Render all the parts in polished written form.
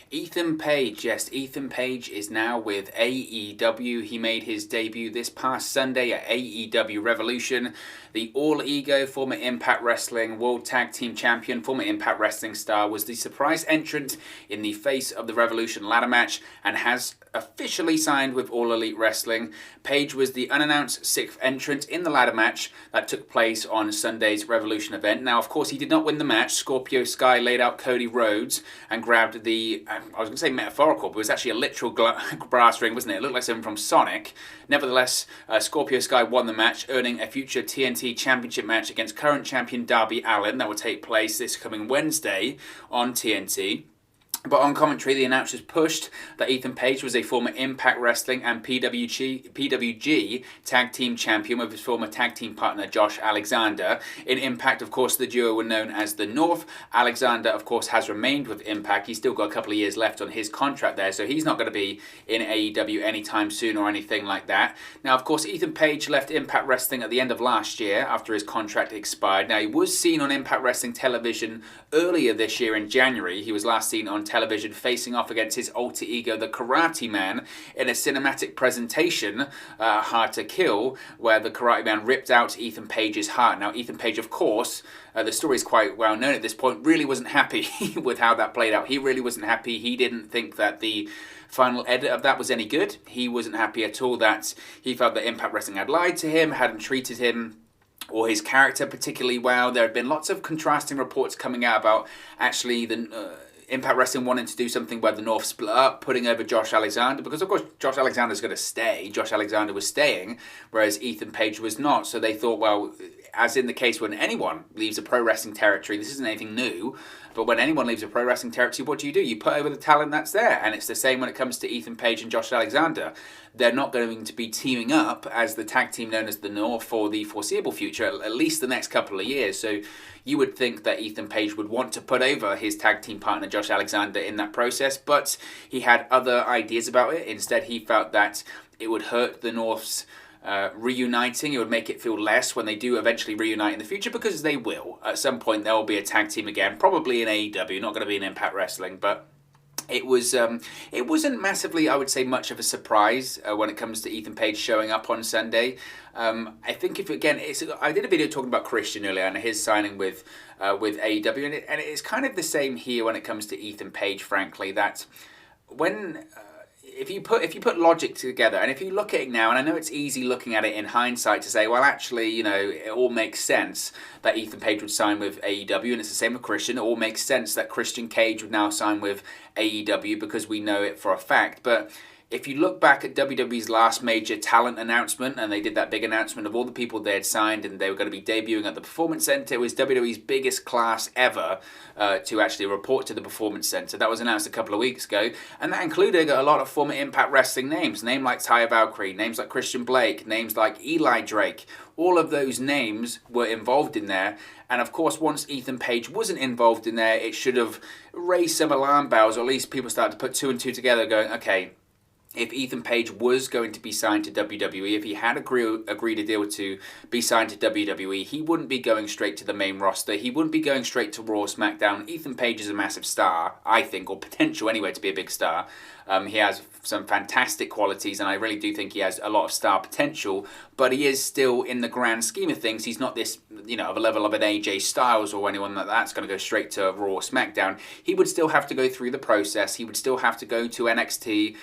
Ethan Page, yes, Ethan Page is now with AEW. He made his debut this past Sunday at AEW Revolution. The All Ego former Impact Wrestling World Tag Team Champion, former Impact Wrestling star, was the surprise entrant in the Face of the Revolution ladder match and has officially signed with All Elite Wrestling. Page was the unannounced sixth entrant in the ladder match that took place on Sunday's Revolution event. Now, of course, he did not win the match. Scorpio Sky laid out Cody Rhodes and grabbed the, I was going to say metaphorical, but it was actually a literal brass ring, wasn't it? It looked like something from Sonic. Nevertheless, Scorpio Sky won the match, earning a future TNT Championship match against current champion Darby Allin. That will take place this coming Wednesday on TNT. But on commentary, the announcers pushed that Ethan Page was a former Impact Wrestling and PWG tag team champion with his former tag team partner Josh Alexander. In Impact, of course, the duo were known as the North. Alexander, of course, has remained with Impact. He's still got a couple of years left on his contract there, so he's not going to be in AEW anytime soon or anything like that. Now, of course, Ethan Page left Impact Wrestling at the end of last year after his contract expired. Now, he was seen on Impact Wrestling television earlier this year in January. He was last seen on television facing off against his alter ego, the Karate Man, in a cinematic presentation, Hard to Kill, where the Karate Man ripped out Ethan Page's heart. Now, Ethan Page, of course, the story is quite well known at this point, really wasn't happy with how that played out. He really wasn't happy. He didn't think that the final edit of that was any good. He wasn't happy at all that he felt that Impact Wrestling had lied to him, hadn't treated him or his character particularly well. There have been lots of contrasting reports coming out about actually the Impact Wrestling wanting to do something where the North split up, putting over Josh Alexander, because of course Josh Alexander's going to stay. Josh Alexander was staying, whereas Ethan Page was not. So they thought, well, as in the case when anyone leaves a pro wrestling territory, this isn't anything new, but when anyone leaves a pro wrestling territory, what do? You put over the talent that's there. And it's the same when it comes to Ethan Page and Josh Alexander. They're not going to be teaming up as the tag team known as the North for the foreseeable future, at least the next couple of years. So you would think that Ethan Page would want to put over his tag team partner Josh Alexander in that process, but he had other ideas about it. Instead, he felt that it would hurt the North's reuniting. It would make it feel less when they do eventually reunite in the future, because they will. At some point, there will be a tag team again, probably in AEW, not going to be in Impact Wrestling, but it wasn't massively, I would say, much of a surprise when it comes to Ethan Page showing up on Sunday. I think I did a video talking about Christian earlier and his signing with AEW, and it's kind of the same here when it comes to Ethan Page. Frankly, that when if you put logic together, and if you look at it now, and I know it's easy looking at it in hindsight to say, well, actually, it all makes sense that Ethan Page would sign with AEW, and it's the same with Christian. It all makes sense that Christian Cage would now sign with AEW because we know it for a fact. But if you look back at WWE's last major talent announcement, and they did that big announcement of all the people they had signed and they were going to be debuting at the Performance Center, it was WWE's biggest class ever to actually report to the Performance Center. That was announced a couple of weeks ago, and that included a lot of former Impact Wrestling names. Names like Taya Valkyrie, names like Christian Blake, names like Eli Drake. All of those names were involved in there. And of course, once Ethan Page wasn't involved in there, it should have raised some alarm bells, or at least people started to put two and two together going, okay, if Ethan Page was going to be signed to WWE, if he had agreed a deal to be signed to WWE, he wouldn't be going straight to the main roster. He wouldn't be going straight to Raw, SmackDown. Ethan Page is a massive star, I think, or potential anyway to be a big star. He has some fantastic qualities, and I really do think he has a lot of star potential, but he is still, in the grand scheme of things, he's not this, of a level of an AJ Styles or anyone that's going to go straight to Raw or SmackDown. He would still have to go through the process. He would still have to go to NXT,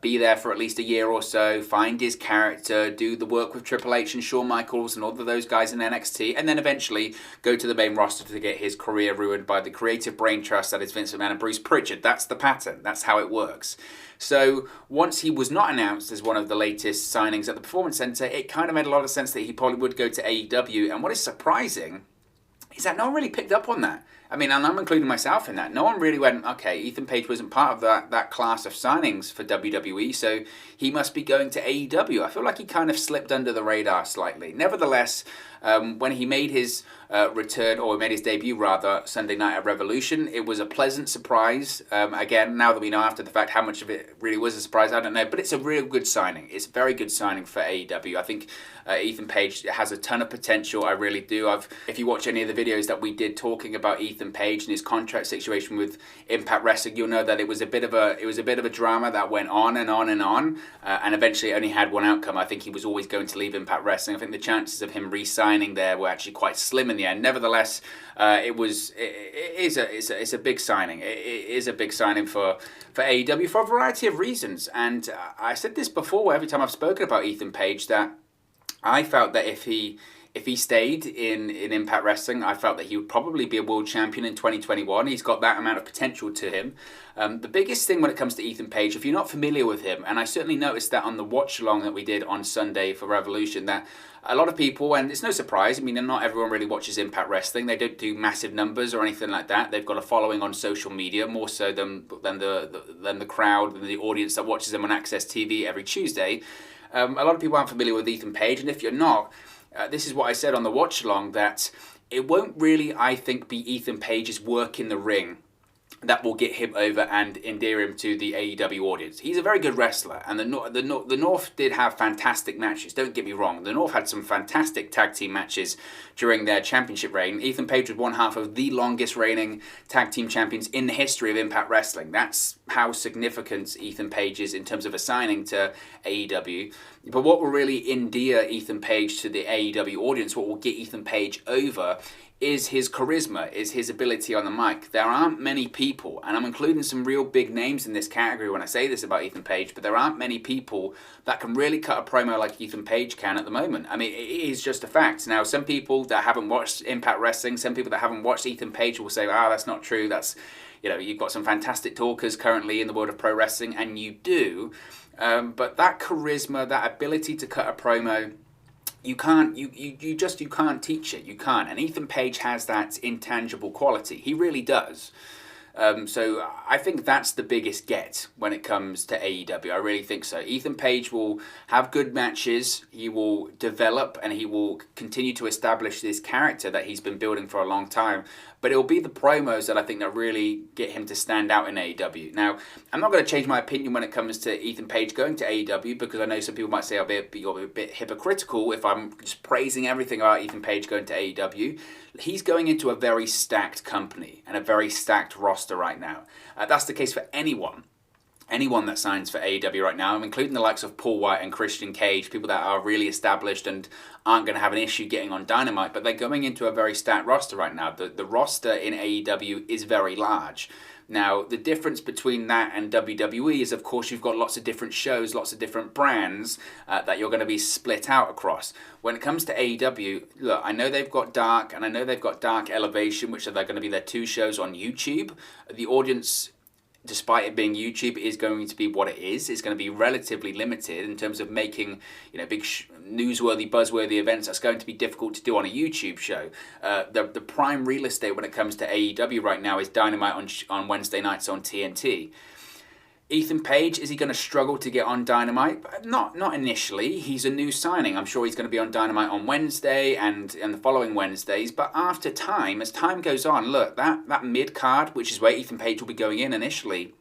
be there for at least a year or so, find his character, do the work with Triple H and Shawn Michaels and all of those guys in NXT, and then eventually go to the main roster to get his career ruined by the creative brain trust that is Vince McMahon and Bruce Pritchard. That's the pattern. That's how it works. So once he was not announced as one of the latest signings at the Performance Center, it kind of made a lot of sense that he probably would go to AEW. And what is surprising is that no one really picked up on that. I mean, and I'm including myself in that. No one really went, okay, Ethan Page wasn't part of that class of signings for WWE, so he must be going to AEW. I feel like he kind of slipped under the radar slightly. Nevertheless, when he made his return, or made his debut rather, Sunday night at Revolution, it was a pleasant surprise. Again, now that we know after the fact how much of it really was a surprise, I don't know, but it's a real good signing. It's a very good signing for AEW. I think Ethan Page has a ton of potential. I really do. If you watch any of the videos that we did talking about Ethan Ethan Page and his contract situation with Impact Wrestling, you'll know that it was a bit of a drama that went on and on and on, and eventually only had one outcome. I think he was always going to leave Impact Wrestling. I think the chances of him re-signing there were actually quite slim in the end. Nevertheless, it's a big signing. It is a big signing for AEW for a variety of reasons. And I said this before every time I've spoken about Ethan Page, that I felt that if he stayed in Impact Wrestling, I felt that he would probably be a world champion in 2021. He's got that amount of potential to him. The biggest thing when it comes to Ethan Page, if you're not familiar with him, and I certainly noticed that on the watch-along that we did on Sunday for Revolution, that a lot of people, and it's no surprise, I mean, not everyone really watches Impact Wrestling. They don't do massive numbers or anything like that. They've got a following on social media, more so than the crowd, than the audience that watches them on Access TV every Tuesday. A lot of people aren't familiar with Ethan Page, and if you're not, this is what I said on the watch-along, that it won't really, I think, be Ethan Page's work in the ring that will get him over and endear him to the AEW audience. He's a very good wrestler, and the North did have fantastic matches. Don't get me wrong. The North had some fantastic tag team matches during their championship reign. Ethan Page was one half of the longest reigning tag team champions in the history of Impact Wrestling. That's how significant Ethan Page is in terms of a signing to AEW. But what will really endear Ethan Page to the AEW audience, what will get Ethan Page over, is his charisma, is his ability on the mic. There aren't many people, and I'm including some real big names in this category when I say this about Ethan Page, but there aren't many people that can really cut a promo like Ethan Page can at the moment. I mean, it is just a fact. Now, some people that haven't watched Impact Wrestling, some people that haven't watched Ethan Page will say, that's not true, that's, you've got some fantastic talkers currently in the world of pro wrestling, and you do, but that charisma, that ability to cut a promo, you can't teach it. You can't. And Ethan Page has that intangible quality. He really does. So I think that's the biggest get when it comes to AEW. I really think so. Ethan Page will have good matches. He will develop and he will continue to establish this character that he's been building for a long time. But it'll be the promos that I think that really get him to stand out in AEW. Now, I'm not going to change my opinion when it comes to Ethan Page going to AEW, because I know some people might say you're a bit hypocritical if I'm just praising everything about Ethan Page going to AEW. He's going into a very stacked company and a very stacked roster right now. That's the case for anyone that signs for AEW right now. I'm including the likes of Paul White and Christian Cage, people that are really established and aren't going to have an issue getting on Dynamite, but they're going into a very stacked roster right now. The roster in AEW is very large. Now, the difference between that and WWE is, of course, you've got lots of different shows, lots of different brands that you're going to be split out across. When it comes to AEW, look, I know they've got Dark, and I know they've got Dark Elevation, which are going to be their 2 shows on YouTube. The audience, despite it being YouTube, is going to be what it is. It's going to be relatively limited in terms of making, big newsworthy, buzzworthy events. That's going to be difficult to do on a YouTube show. The prime real estate when it comes to AEW right now is Dynamite on Wednesday nights on TNT. Ethan Page, is he going to struggle to get on Dynamite? Not initially. He's a new signing. I'm sure he's going to be on Dynamite on Wednesday and the following Wednesdays. But after time, as time goes on, look, that mid-card, which is where Ethan Page will be going in initially,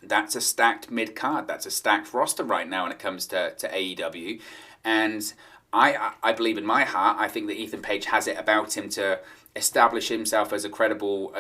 that's a stacked mid-card. That's a stacked roster right now when it comes to AEW. And I believe in my heart, I think that Ethan Page has it about him to establish himself as credible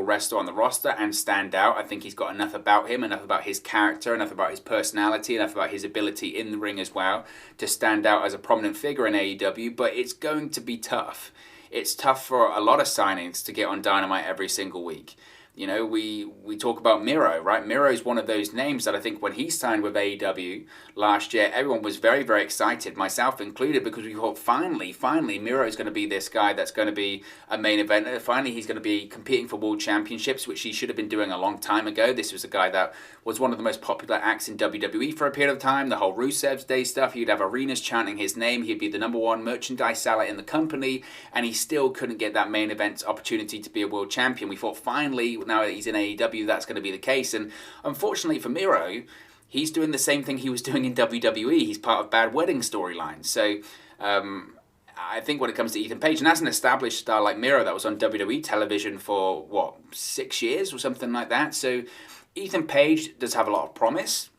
wrestler on the roster and stand out. I think he's got enough about him, enough about his character, enough about his personality, enough about his ability in the ring as well to stand out as a prominent figure in AEW, but it's going to be tough. It's tough for a lot of signings to get on Dynamite every single week. We talk about Miro, right? Miro is one of those names that I think when he signed with AEW last year, everyone was very, very excited, myself included, because we thought finally, Miro is going to be this guy that's going to be a main eventer. Finally, he's going to be competing for world championships, which he should have been doing a long time ago. This was a guy that was one of the most popular acts in WWE for a period of time. The whole Rusev's Day stuff, he'd have arenas chanting his name. He'd be the #1 merchandise seller in the company, and he still couldn't get that main event opportunity to be a world champion. We thought finally, now that he's in AEW, that's going to be the case. And unfortunately for Miro, he's doing the same thing he was doing in WWE. He's part of Bad Wedding storylines. So I think when it comes to Ethan Page, and as an established star like Miro that was on WWE television for, 6 years or something like that. So Ethan Page does have a lot of promise.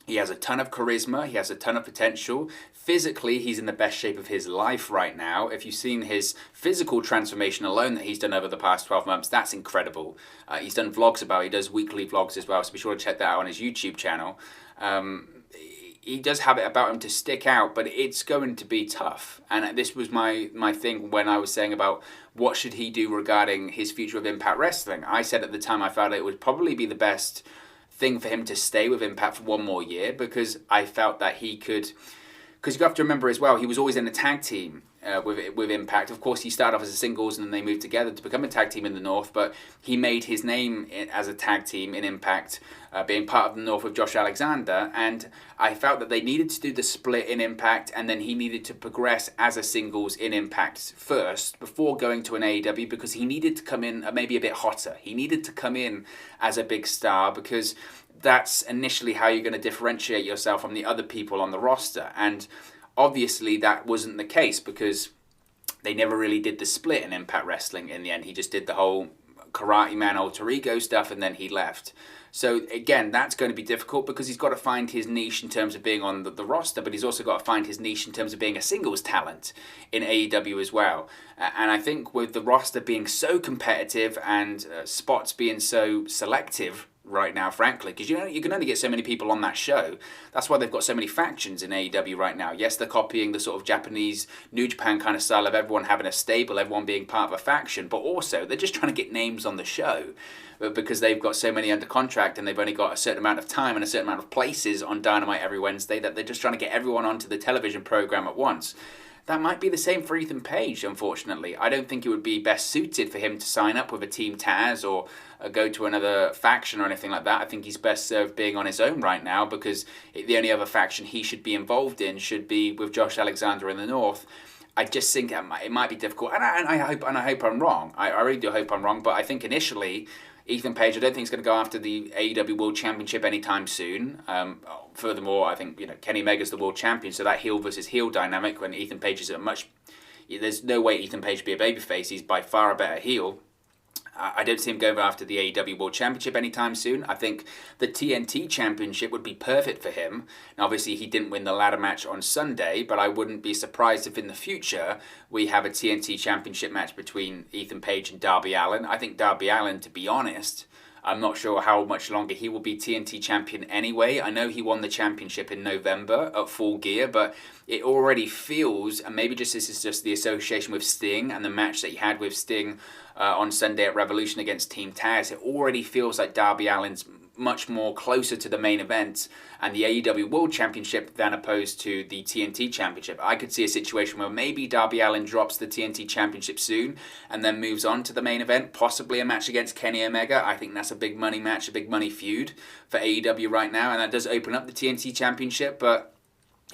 He has a ton of charisma. He has a ton of potential. Physically, he's in the best shape of his life right now. If you've seen his physical transformation alone that he's done over the past 12 months, that's incredible. He's done vlogs about it. He does weekly vlogs as well, so be sure to check that out on his YouTube channel. He does have it about him to stick out, but it's going to be tough. And this was my thing when I was saying about what should he do regarding his future of Impact Wrestling. I said at the time I felt it would probably be the best thing for him to stay with Impact for one more year, because I felt that he could. Because you have to remember as well, he was always in a tag team with Impact. Of course, he started off as a singles and then they moved together to become a tag team in the North, but he made his name as a tag team in Impact, being part of the North with Josh Alexander, and I felt that they needed to do the split in Impact, and then he needed to progress as a singles in Impact first before going to an AEW, because he needed to come in maybe a bit hotter. He needed to come in as a big star, because that's initially how you're going to differentiate yourself from the other people on the roster. And obviously that wasn't the case, because they never really did the split in Impact Wrestling in the end. He just did the whole Karate Man alter ego stuff and then he left. So again, that's going to be difficult, because he's got to find his niche in terms of being on the roster, but he's also got to find his niche in terms of being a singles talent in AEW as well. And I think with the roster being so competitive and spots being so selective right now, frankly, because you can only get so many people on that show. That's why they've got so many factions in AEW right now. Yes, they're copying the sort of Japanese New Japan kind of style of everyone having a stable, everyone being part of a faction, but also they're just trying to get names on the show, because they've got so many under contract and they've only got a certain amount of time and a certain amount of places on Dynamite every Wednesday, that they're just trying to get everyone onto the television program at once. That might be the same for Ethan Page, unfortunately. I don't think it would be best suited for him to sign up with a Team Taz or go to another faction or anything like that. I think he's best served being on his own right now, because the only other faction he should be involved in should be with Josh Alexander in the North. I just think it might be difficult, and I hope I'm wrong. I really do hope I'm wrong, but I think initially Ethan Page, I don't think he's going to go after the AEW World Championship anytime soon. Furthermore, I think Kenny Omega's the world champion, so that heel versus heel dynamic when Ethan Page is there's no way Ethan Page should be a babyface. He's by far a better heel. I don't see him going after the AEW World Championship anytime soon. I think the TNT Championship would be perfect for him. Now, obviously, he didn't win the ladder match on Sunday, but I wouldn't be surprised if in the future we have a TNT Championship match between Ethan Page and Darby Allin. I think Darby Allin, to be honest, I'm not sure how much longer he will be TNT champion anyway. I know he won the championship in November at Full Gear, but it already feels, and maybe this is just the association with Sting and the match that he had with Sting on Sunday at Revolution against Team Taz, it already feels like Darby Allin's much more closer to the main event and the AEW World Championship than opposed to the TNT Championship. I could see a situation where maybe Darby Allin drops the TNT Championship soon and then moves on to the main event, possibly a match against Kenny Omega. I think that's a big money match, a big money feud for AEW right now, and that does open up the TNT Championship, but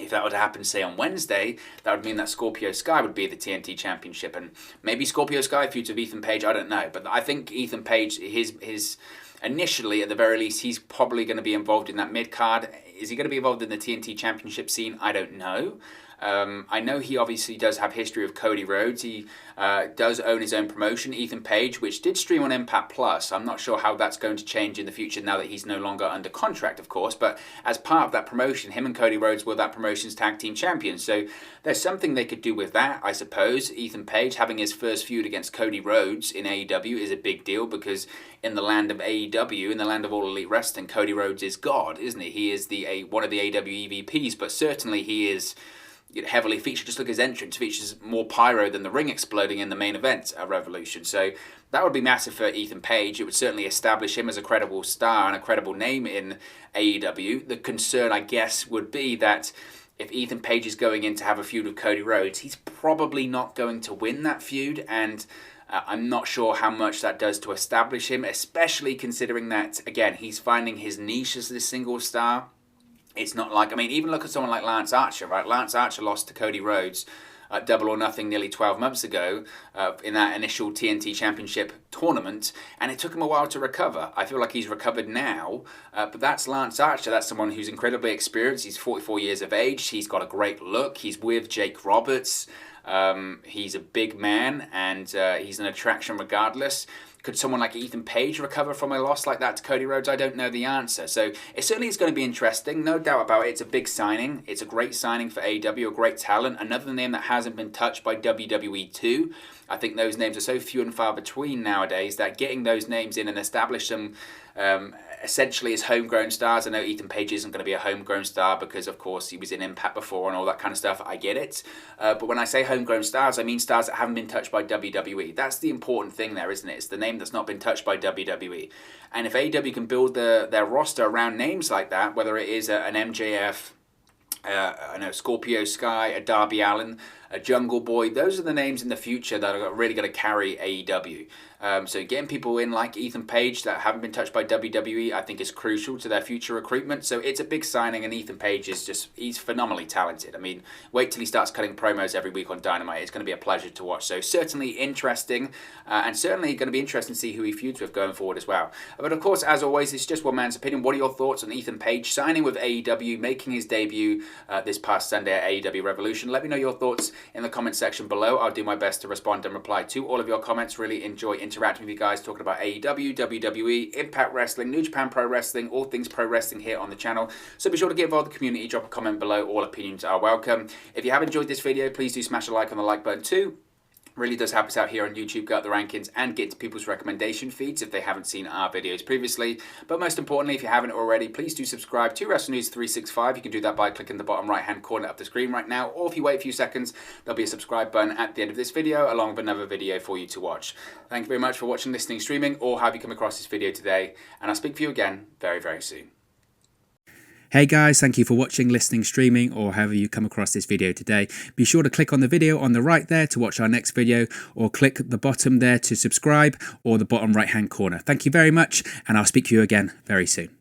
if that were to happen, say, on Wednesday, that would mean that Scorpio Sky would be the TNT Championship, and maybe Scorpio Sky feuds with Ethan Page, I don't know, but I think Ethan Page, his initially, at the very least, he's probably going to be involved in that mid-card. Is he going to be involved in the TNT Championship scene? I don't know. I know he obviously does have history with Cody Rhodes. He does own his own promotion, Ethan Page, which did stream on Impact Plus. I'm not sure how that's going to change in the future now that he's no longer under contract, of course. But as part of that promotion, him and Cody Rhodes were that promotion's tag team champions. So there's something they could do with that, I suppose. Ethan Page having his first feud against Cody Rhodes in AEW is a big deal, because in the land of AEW, in the land of All Elite Wrestling, Cody Rhodes is God, isn't he? He is one of the AEW EVPs, but certainly he is heavily featured. Just look at his entrance, features more pyro than the ring exploding in the main event at Revolution. So that would be massive for Ethan Page. It would certainly establish him as a credible star and a credible name in AEW. The concern, I guess, would be that if Ethan Page is going in to have a feud with Cody Rhodes, he's probably not going to win that feud, and I'm not sure how much that does to establish him, especially considering that, again, he's finding his niche as this single star. It's not like, even look at someone like Lance Archer, right? Lance Archer lost to Cody Rhodes at Double or Nothing nearly 12 months ago in that initial TNT Championship tournament, and it took him a while to recover. I feel like he's recovered now, but that's Lance Archer. That's someone who's incredibly experienced. He's 44 years of age. He's got a great look. He's with Jake Roberts. He's a big man, and he's an attraction regardless. Could someone like Ethan Page recover from a loss like that to Cody Rhodes? I don't know the answer. So it certainly is going to be interesting, no doubt about it. It's a big signing. It's a great signing for AEW, a great talent. Another name that hasn't been touched by WWE too. I think those names are so few and far between nowadays that getting those names in and establish them essentially as homegrown stars. I know Ethan Page isn't going to be a homegrown star because, of course, he was in Impact before and all that kind of stuff. I get it. But when I say homegrown stars, I mean stars that haven't been touched by WWE. That's the important thing there, isn't it? It's the name that's not been touched by WWE. And if AEW can build their roster around names like that, whether it is an MJF, I know Scorpio Sky, a Darby Allin, a Jungle Boy, those are the names in the future that are really going to carry AEW. So getting people in like Ethan Page that haven't been touched by WWE, I think is crucial to their future recruitment. So it's a big signing, and Ethan Page is he's phenomenally talented. I mean, wait till he starts cutting promos every week on Dynamite. It's going to be a pleasure to watch. So certainly interesting, and certainly going to be interesting to see who he feuds with going forward as well. But of course, as always, it's just one man's opinion. What are your thoughts on Ethan Page signing with AEW, making his debut this past Sunday at AEW Revolution? Let me know your thoughts in the comment section below. I'll do my best to respond and reply to all of your comments. Really enjoy interacting with you guys, talking about AEW, WWE, Impact Wrestling, New Japan Pro Wrestling, all things pro wrestling here on the channel. So be sure to get involved with the community, drop a comment below. All opinions are welcome. If you have enjoyed this video, please do smash a like on the like button too. Really does help us out here on YouTube, go up the rankings and get to people's recommendation feeds if they haven't seen our videos previously. But most importantly, if you haven't already, please do subscribe to Wrestle News 365. You can do that by clicking the bottom right hand corner of the screen right now, or if you wait a few seconds, there'll be a subscribe button at the end of this video along with another video for you to watch. Thank you very much for watching, listening, streaming, or have you come across this video today, and I'll speak to you again very, very soon. Hey guys, thank you for watching, listening, streaming, or however you come across this video today. Be sure to click on the video on the right there to watch our next video, or click the bottom there to subscribe, or the bottom right hand corner. Thank you very much, and I'll speak to you again very soon.